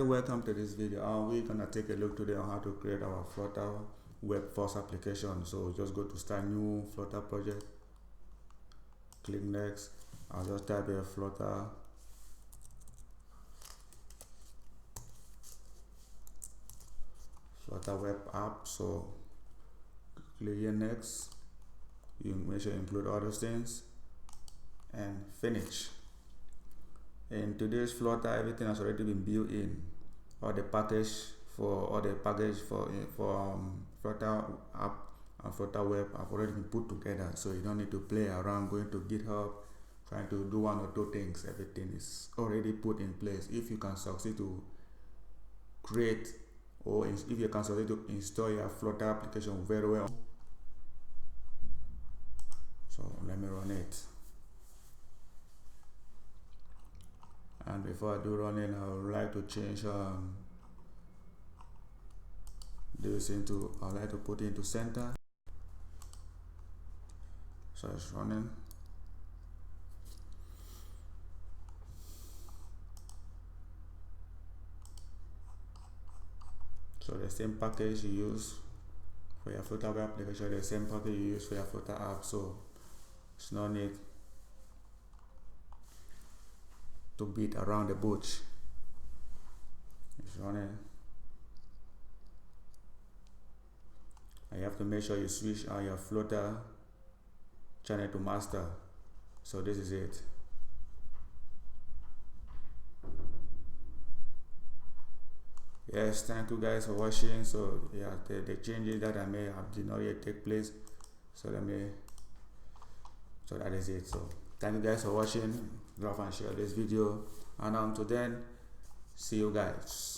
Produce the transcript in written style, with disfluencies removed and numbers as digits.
Welcome to this video. We're gonna take a look today on how to create our Flutter web first application. So just go to start new Flutter project, click next. I'll just type a Flutter web app. So click here next. You make sure you include all those things and finish. In today's Flutter, everything has already been built in. All the package for Flutter app and Flutter web have already been put together, so you don't need to play around going to GitHub trying to do one or two things. Everything is already put in place. If you can succeed to create, or if you can succeed to install your Flutter application very well. So let me run it. And before I do running, I would like to change this into, I would like to put it into center. So it's running. So the same package you use for your Flutter web application, the same package you use for your Flutter app. So it's no need to beat around the bush. It's running. And you have to make sure you switch on your Flutter channel to master. So this is it. Yes, thank you guys for watching. So yeah, the changes that I made did not yet take place. So that is it. So thank you guys for watching. Love and share this video, and until then, see you guys.